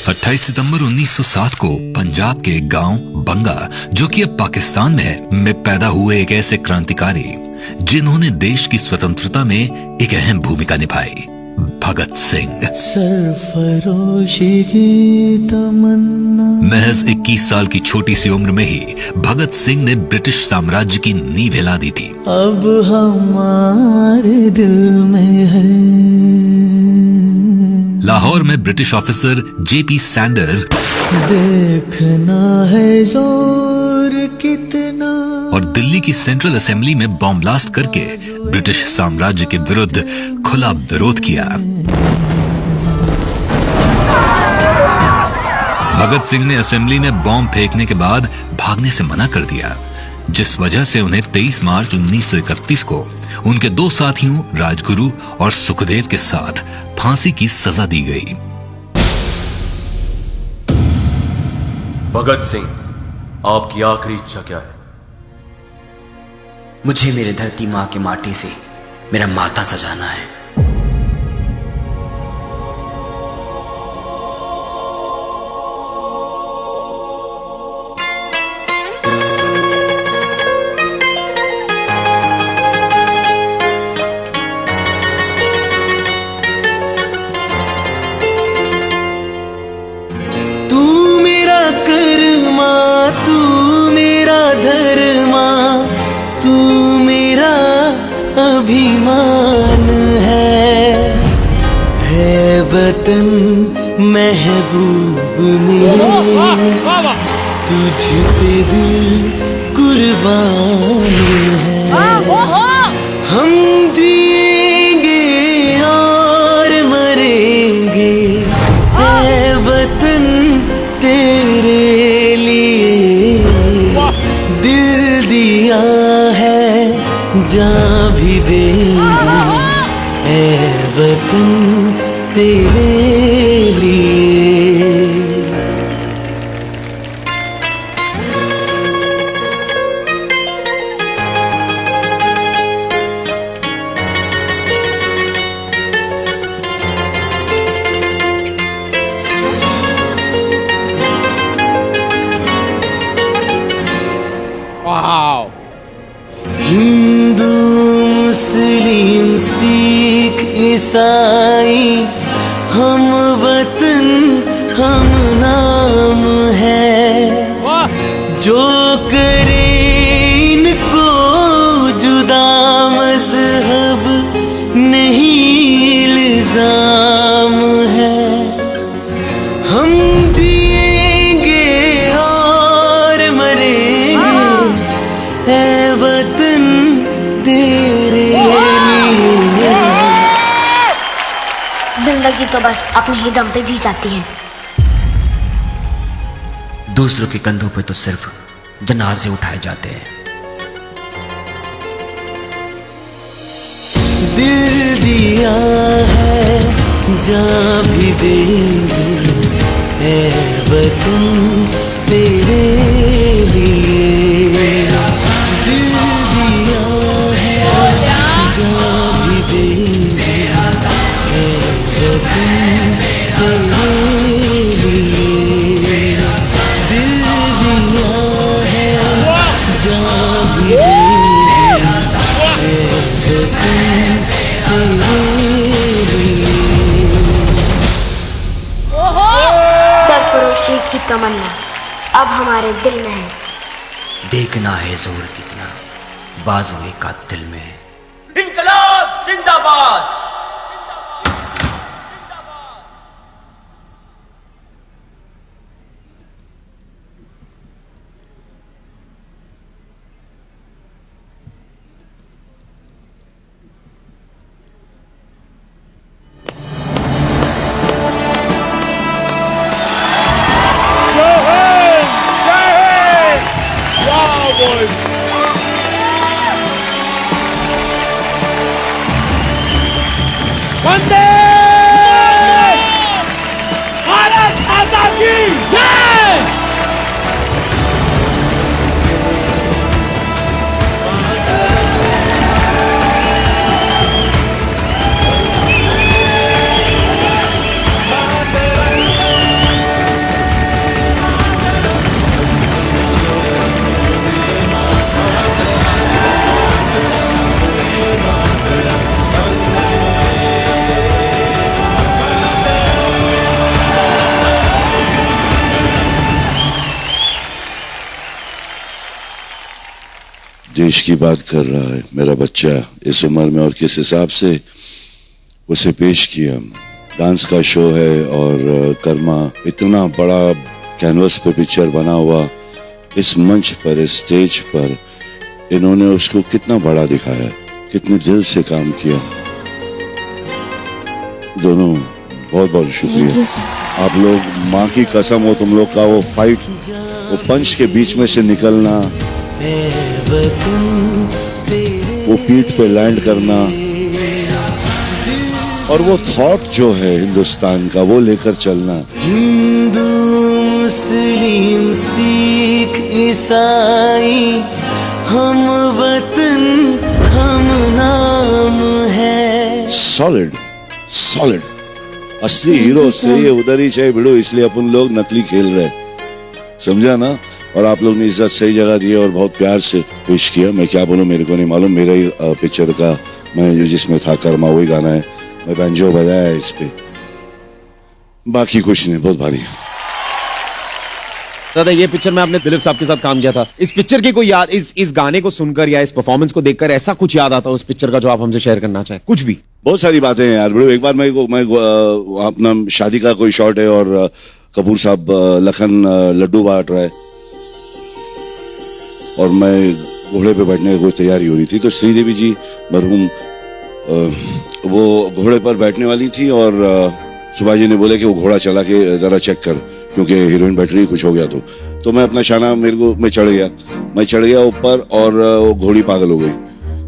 28 सितंबर 1907 को पंजाब के गांव बंगा, जो कि अब पाकिस्तान में है, में पैदा हुए एक ऐसे क्रांतिकारी जिन्होंने देश की स्वतंत्रता में एक अहम भूमिका निभाई, भगत सिंह। सरफरोशी की तमन्ना। महज 21 साल की छोटी सी उम्र में ही भगत सिंह ने ब्रिटिश साम्राज्य की नींव हिला दी थी। अब हमारे दिल में है। लाहौर में ब्रिटिश ऑफिसर जेपी सैंडर्स देखना है जोर कितना, और दिल्ली की सेंट्रल असेंबली में बॉम्ब ब्लास्ट करके ब्रिटिश साम्राज्य के विरुद्ध खुला विरोध किया। भगत सिंह ने असेंबली में बॉम्ब फेंकने के बाद भागने से मना कर दिया, जिस वजह से उन्हें 23 मार्च 1931 को उनके दो साथियों राजगुरु और सुखदेव के साथ फांसी की सजा दी गई। भगत सिंह, आपकी आखिरी इच्छा क्या है? मुझे मेरे धरती मां की माटी से मेरा माथा सजाना है। अभिमान है वतन महबूब मेरे, तुझ पे दिल कुर्बान है। हम जिएंगे और मरेंगे है वतन तेरे लिए, दिल दिया है जान भी देंगे ऐ वतन तेरे लिए। हिंदू मुस्लिम सिख ईसाई हम वतन हम नाम है, जो करे इनको जुदा मजहब नहीं इल्जाम है। हम जिएंगे और मरेंगे है वतन तेरे लिए। जिंदगी तो बस अपने ही दम पे जी जाती है। दूसरों के कंधों पे तो सिर्फ जनाजे उठाए जाते हैं। दिल दिया है जान भी देंगे है वतन तेरे लिए, दिल दिया है जान भी देंगे है वतन तेरे लिए, दिल दिया है जान भी देंगे है वतन तेरे लिए। सरफरोशी की तमन्ना अब हमारे दिल में है। देखना है जोर कितना बाजुए का दिल में है। इंकलाब जिंदाबाद। वंदे भारत माता की जय। देश की बात कर रहा है मेरा बच्चा इस उम्र में, और किस हिसाब से उसे पेश किया। डांस का शो है और कर्मा इतना बड़ा कैनवस पे पिक्चर बना हुआ, इस मंच पर, इस स्टेज पर इन्होंने उसको कितना बड़ा दिखाया, कितने दिल से काम किया। दोनों बहुत बहुत शुक्रिया। आप लोग, माँ की कसम हो, तुम लोग का वो फाइट, वो पंच के बीच में से निकलना, वो पीठ पे लैंड करना, और वो थॉट जो है हिंदुस्तान का, वो लेकर चलना। हिंदू मुस्लिम सिख ईसाई हम वतन हम नाम है। सॉलिड सॉलिड असली हीरो से ये उधर ही चाहे भिड़ो, इसलिए अपन लोग नकली खेल रहे, समझा ना। और आप लोग ने इज्जत सही जगह दी और बहुत प्यार से पेश किया। मैं क्या बोलूं, मेरे को नहीं मालूम। मेरा ही पिक्चर का मैं जो जिसमें था कर्मा, वही गाना है, मैं बैंजो बजाया है इस पे, बाकी कुछ नहीं। बहुत भारी। दादा, ये पिक्चर में आपने दिलीप साहब के साथ काम किया था। इस पिक्चर की कोई याद, इस गाने को सुनकर या इस परफॉर्मेंस को देखकर ऐसा कुछ याद आता उस पिक्चर का जो आप हमसे शेयर करना चाहें? कुछ भी। बहुत सारी बातें हैं यार बड़े। एक बार मैं अपना शादी का कोई शॉट है और कपूर साहब लखन लड्डू बांट रहा है और मैं घोड़े पे बैठने की कोई तैयारी हो रही थी, तो श्रीदेवी जी मरहूम वो घोड़े पर बैठने वाली थी और सुभाष जी ने बोले कि वो घोड़ा चला के जरा चेक कर, क्योंकि हीरोइन बैठ रही, कुछ हो गया तो मैं अपना शाना मैं चढ़ गया ऊपर और वो घोड़ी पागल हो गई।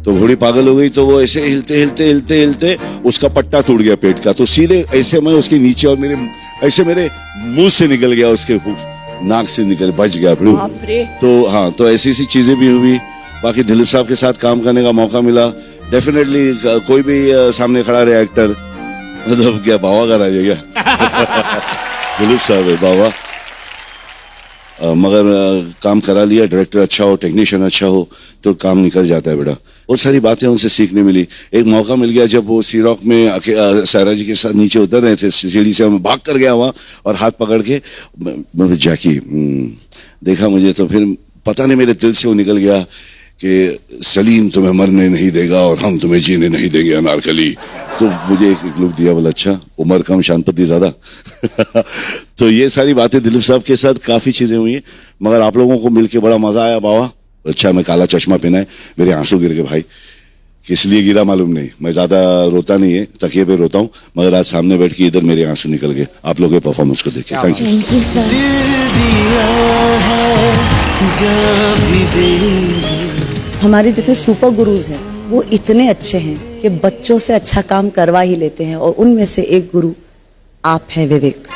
तो घोड़ी पागल हो गई तो वो ऐसे हिलते उसका पट्टा टूट गया पेट का, तो सीधे ऐसे मैं उसके नीचे और मेरे मुंह से निकल गया, उसके नाक से निकल, बच गया। तो हाँ, तो ऐसी चीजें भी हुई। बाकी दिलीप साहब के साथ काम करने का मौका मिला। डेफिनेटली कोई भी सामने खड़ा रहे एक्टर, मतलब क्या बाबा का राज है क्या? दिलीप साहब है बाबा। मगर काम करा लिया, डायरेक्टर अच्छा हो, टेक्नीशियन अच्छा हो, तो काम निकल जाता है बेटा। बहुत सारी बातें उनसे सीखने मिली। एक मौका मिल गया जब वो सी रॉक में सायरा जी के साथ नीचे उतर रहे थे सीढ़ी से, मैं भाग कर गया वहां और हाथ पकड़ के जैकी देखा मुझे, तो फिर पता नहीं मेरे दिल से वो निकल गया कि सलीम तुम्हें मरने नहीं देगा और हम तुम्हें जीने नहीं देंगे अनारकली। तो मुझे एक लुक दिया, बोला अच्छा उम्र कम शानपति ज्यादा। तो ये सारी बातें दिलीप साहब के साथ काफी चीजें हुई हैं, मगर आप लोगों को मिलके बड़ा मजा आया बाबा। अच्छा, मैं काला चश्मा पहना है, मेरे आंसू गिर गए भाई। किस लिए गिरा मालूम नहीं, मैं ज्यादा रोता नहीं है, तकिए पे रोता हूँ, मगर आज सामने बैठ के इधर मेरे आंसू निकल गए आप लोगों के परफॉर्मेंस को देखे। Thank you sir. हमारे जितने सुपर गुरुज हैं वो इतने अच्छे हैं कि बच्चों से अच्छा काम करवा ही लेते हैं, और उनमें से एक गुरु आप हैं विवेक,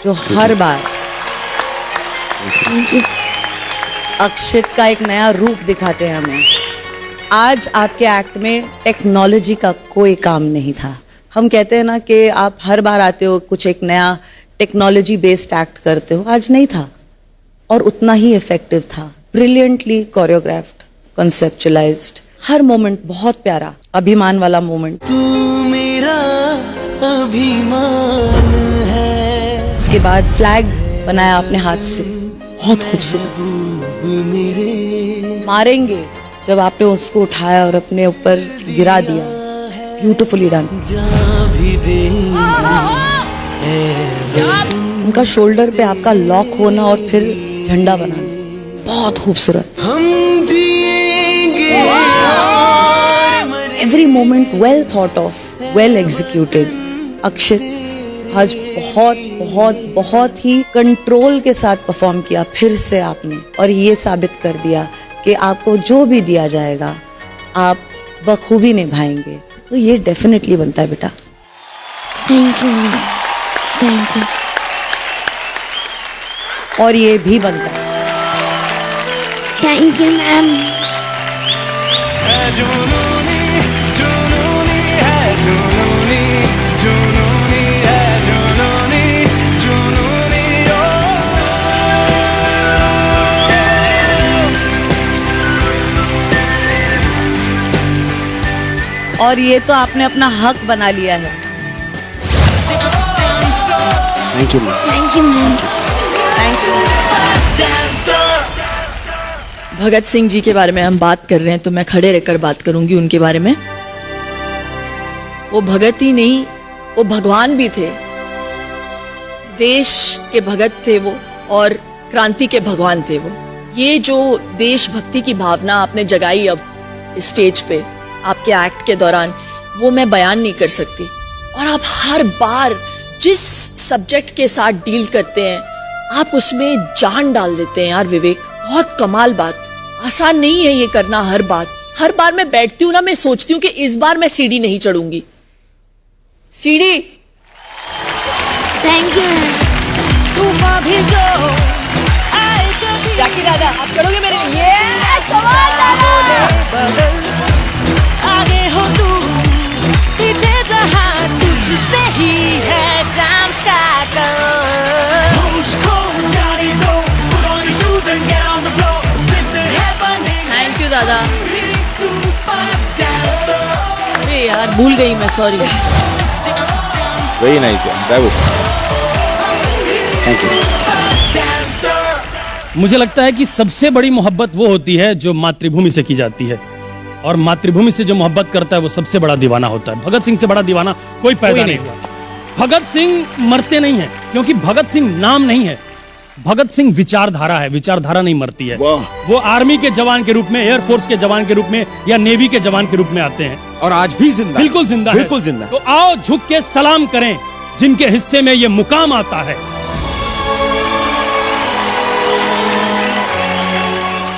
जो हर बार अक्षित का एक नया रूप दिखाते हैं हमें। आज आपके एक्ट में टेक्नोलॉजी का कोई काम नहीं था। हम कहते हैं ना कि आप हर बार आते हो कुछ एक नया टेक्नोलॉजी बेस्ड एक्ट करते हो, आज नहीं था, और उतना ही इफेक्टिव था। ब्रिलियंटली कोरियोग्राफ्ड, कंसेप्चुलाइज्ड, हर मोमेंट बहुत प्यारा, अभिमान वाला मोमेंट। तू मेरा अभिमान है। उसके बाद फ्लैग बनाया अपने हाथ से, बहुत खूबसूरत। मारेंगे जब आपने उसको उठाया और अपने ऊपर गिरा दिया, ब्यूटिफुली डन। उनका शोल्डर पे आपका लॉक होना और फिर झंडा बनाना, बहुत खूबसूरत। हम जिएंगे every moment well thought of, well executed. अक्षित आज बहुत बहुत बहुत ही कंट्रोल के साथ परफॉर्म किया फिर से आपने, और ये साबित कर दिया कि आपको जो भी दिया जाएगा आप बखूबी निभाएंगे। तो ये डेफिनेटली बनता है बेटा। Thank you, thank you. और ये भी बनता है। Thank you ma'am. और ये तो आपने अपना हक बना लिया है। Thank you thank you ma'am. Thank you. Bhagat Singh ji के बारे में हम बात कर रहे हैं तो मैं खड़े रहकर बात करूंगी उनके बारे में। वो भगत ही नहीं, वो भगवान भी थे। देश के भगत थे वो और क्रांति के भगवान थे वो। ये जो देशभक्ति की भावना आपने जगाई अब इस स्टेज पे आपके एक्ट के दौरान, वो मैं बयान नहीं कर सकती। और आप हर बार जिस सब्जेक्ट के साथ डील करते हैं आप उसमें जान डाल देते हैं यार विवेक। बहुत कमाल बात, आसान नहीं है ये करना। हर बार मैं बैठती हूँ ना, मैं सोचती हूँ कि इस बार मैं सीढ़ी नहीं चढ़ूंगी। सीढ़ी थैंक यू। जाकी दादा आप चढ़ोगे मेरे लिए? सवाल दादा। आगे हो तू, पीछे जहां तुझसे ही है डांस का थैंक यू दादा। अरे यार भूल गई मैं, sorry. Very nice, thank you. मुझे लगता है कि सबसे बड़ी मोहब्बत वो होती है जो मातृभूमि से की जाती है, और मातृभूमि से जो मोहब्बत करता है वो सबसे बड़ा दीवाना होता है। भगत सिंह से बड़ा दीवाना कोई पैदा नहीं हुआ। भगत सिंह मरते नहीं हैं, क्योंकि भगत सिंह नाम नहीं है, भगत सिंह विचारधारा है। विचारधारा नहीं मरती है। वो आर्मी के जवान के रूप में, एयरफोर्स के जवान के रूप में या नेवी के जवान के रूप में आते हैं और आज भी जिंदा, बिल्कुल जिंदा, बिल्कुल जिंदा। तो आओ झुक के सलाम करें जिनके हिस्से में ये मुकाम आता है।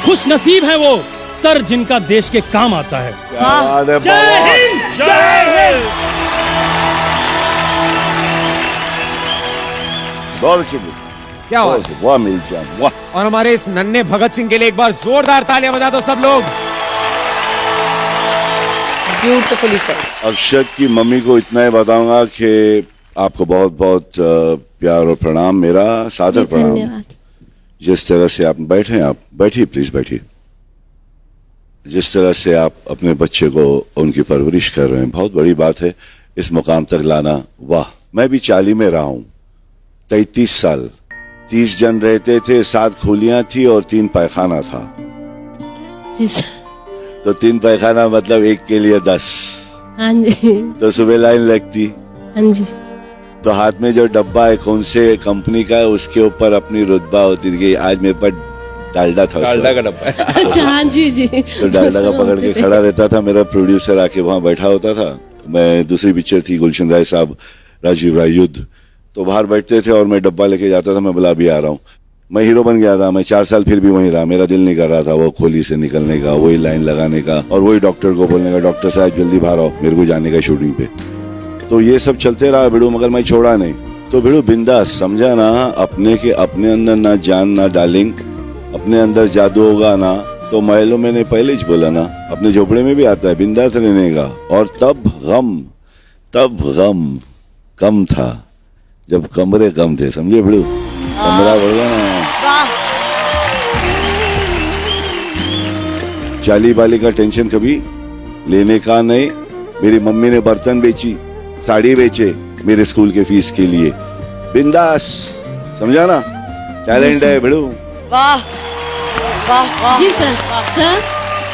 खुश नसीब है वो सर जिनका देश के काम आता है। जय हिंद, जय हिंद। बहुत अच्छी, क्या हुआ? वाह मिल जाए, वाह। और हमारे इस नन्हे भगत सिंह के लिए एक बार जोरदार तालियां बजा दो सब लोग। Beautifully sir. अक्षत की मम्मी को इतना ही बताऊंगा कि आपको बहुत बहुत प्यार और प्रणाम, मेरा सादर प्रणाम। धन्यवाद। जिस तरह से आप बैठे हैं, आप बैठिए, प्लीज बैठिए। जिस तरह से आप अपने बच्चे को उनकी परवरिश कर रहे हैं, बहुत बड़ी बात है इस मुकाम तक लाना। वाह। मैं भी 40 में रहा हूं, 33 साल, 30 जन रहते थे, 7 खोलियां थी और 3 पैखाना था। जी सर। तो 3 पैखाना मतलब एक के लिए 10। हाँ जी। तो सुबह लाइन लगती। हाँ जी। तो हाथ में जो डब्बा है कौन से कंपनी का है, उसके ऊपर अपनी रुतबा होती थी। आज मेरे पास डालडा था, डालडा का डब्बा। अच्छा, हाँ जी जी। तो डालडा का पकड़ के खड़ा रहता था। मेरा प्रोड्यूसर आके वहां बैठा होता था। मैं दूसरी पिक्चर थी गुलशन राय साहब, राजीव राय युद्ध, तो बाहर बैठते थे और मैं डब्बा लेके जाता था। मैं बोला अभी आ रहा हूँ। मैं हीरो बन गया था। मैं 4 साल फिर भी वहीं रहा। मेरा दिल नहीं कर रहा था वो खोली से निकलने का, वही लाइन लगाने का और वही डॉक्टर को बोलने का, डॉक्टर साहब जल्दी बाहर आओ, मेरे को जाने का शूटिंग पे। तो ये सब चलते रहा भिड़ू, मगर मैं छोड़ा नहीं। तो भिड़ू बिंदास, समझा ना, अपने के अपने अंदर ना जान ना डार्लिंग, अपने अंदर जादू होगा ना तो महलों मैंने पहले ही बोला ना, अपने झोपड़े में भी आता है बिंदास रहने का। और तब गम कम था जब कमरे कम थे, समझे भिड़ू? कमरा बढ़ गया ना। 40 वाली का टेंशन कभी लेने का नहीं। मेरी मम्मी ने बर्तन बेची, साड़ी बेचे मेरे स्कूल के फीस के लिए, बिंदास, समझा ना? टैलेंट है भिड़ू। वाह वाह वाह। जी सर। सर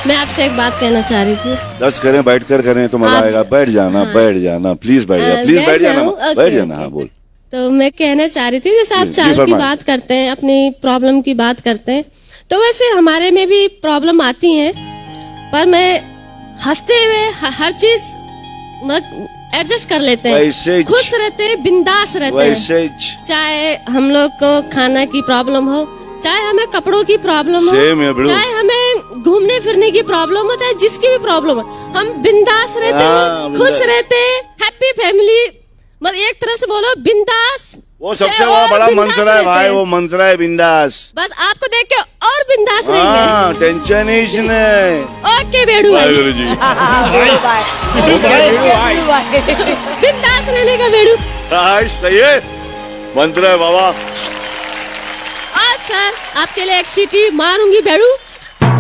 मैं आपसे एक बात कहना चाह रही थी। 10 करें, बैठ कर करें तो मजा आएगा। बैठ जाना, बैठ जाना, प्लीज बैठ जा, प्लीज बैठ जाना, बैठ जाना। हाँ बोल। तो मैं कहना चाह रही थी, जैसे आप चाल की बात करते हैं, अपनी प्रॉब्लम की बात करते हैं, तो वैसे हमारे में भी प्रॉब्लम आती है, पर मैं हंसते हुए हर चीज एडजस्ट कर लेते हैं, खुश रहते हैं, बिंदास रहते हैं। चाहे हम लोग को खाना की प्रॉब्लम हो, चाहे हमें कपड़ों की प्रॉब्लम हो, चाहे हमें घूमने फिरने की प्रॉब्लम हो, चाहे जिसकी भी प्रॉब्लम हो, हम बिंदास रहते हैं, खुश रहते हैं, हैप्पी फैमिली। मतलब एक तरफ से बोलो बिंदास, वो सबसे बड़ा मंत्र है भाई, वो मंत्र है बिंदास। बस आपको देख के और बिंदास रहेंगे। टेंशन ही नहीं। ओके बेड़ू गुरु जी, बिंदास रहने का बेड़ू। सही है, मंत्र है बाबा। आज सर आपके लिए एक सीटी मारूंगी बेड़ू।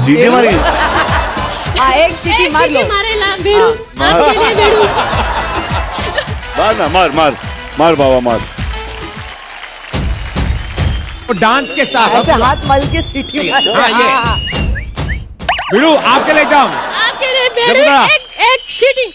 सीटी मारी? एक सीटी मार लो। मारेला बेड़ू, आपके लिए बेड़ू। मार ना, मार बाबा मार। डांस के साथ ऐसे हाथ मल के सीटी मार। बिड़ू आपके लिए एकदम आपके लिए बेड़ू जबरा। एक सीटी